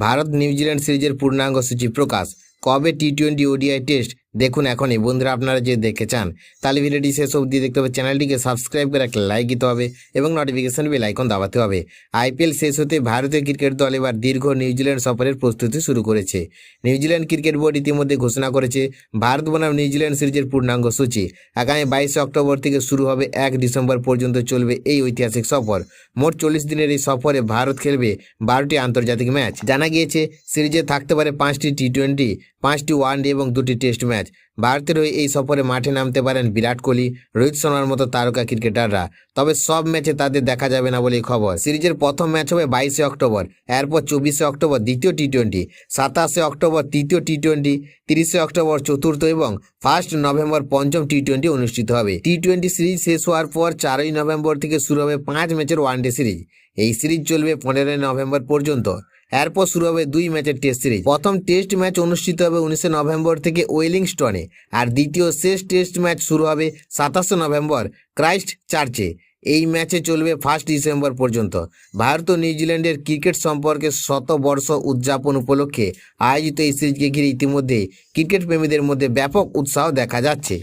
Bharat New Zealand সিরিজের পূর্ণাঙ্গ সূচি প্রকাশ। কবে টি-20 ওডিআই টেস্ট দেখুন এখনই। বন্ধুরা, আপনারা যে দেখতে চান তাহলে ভিডিওটি শেষ অবধি দেখতে হবে, চ্যানেলটিকে সাবস্ক্রাইব করে একটা লাইক দিতে হবে এবং নোটিফিকেশন বেল আইকন দাবাতে হবে। আইপিএল শেষ হতে ভারতীয় ক্রিকেট দল এবার দীর্ঘ নিউজিল্যান্ড সফরের প্রস্তুতি শুরু করেছে। নিউজিল্যান্ড ক্রিকেট বোর্ড ইতিমধ্যে ঘোষণা করেছে ভারত বনাম নিউজিল্যান্ড সিরিজের পূর্ণাঙ্গ সূচি। আগামী 22 অক্টোবর থেকে শুরু হবে, 1 ডিসেম্বর পর্যন্ত চলবে এই ঐতিহাসিক সফর। মোট 40 দিনের এই সফরে ভারত খেলবে 12টি আন্তর্জাতিক ম্যাচ। জানা গিয়েছে সিরিজে থাকতে পারে 5টি টি-20, 5টি ওয়ানডে এবং 2টি টেস্ট ম্যাচ। ভারতের হয়ে এই সফরে মাঠে নামতে পারেন বিরাট কোহলি, রোহিত শর্মার মতো তারকা ক্রিকেটাররা। তবে সব ম্যাচে তাদের দেখা যাবে না বলেই খবর। সিরিজের প্রথম ম্যাচ হবে 22 অক্টোবর, এরপর 24 অক্টোবর দ্বিতীয় টি-20, 27 অক্টোবর তৃতীয় টি-20, 30 অক্টোবর চতুর্থ এবং 1 নভেম্বর পঞ্চম টি-20 অনুষ্ঠিত হবে। টি-20 সিরিজ শেষ হওয়ার পর 4 নভেম্বর থেকে শুরু হবে 5 ম্যাচের ওয়ানডে সিরিজ। এই সিরিজ চলবে 15 নভেম্বর পর্যন্ত। এরপর শুরু হবে 2 ম্যাচের টেস্ট সিরিজ। প্রথম টেস্ট ম্যাচ অনুষ্ঠিত হবে 19 নভেম্বর থেকে ওয়েলিংস্টনে, আর দ্বিতীয় শেষ টেস্ট ম্যাচ শুরু হবে 27 নভেম্বর ক্রাইস্ট চার্চে। এই ম্যাচে চলবে 1 ডিসেম্বর পর্যন্ত। ভারত ও নিউজিল্যান্ডের ক্রিকেট সম্পর্কে 100 বর্ষ উদযাপন উপলক্ষে আয়োজিত এই সিরিজকে ঘিরে ইতিমধ্যে ক্রিকেট প্রেমীদের মধ্যে ব্যাপক উৎসাহ দেখা যাচ্ছে।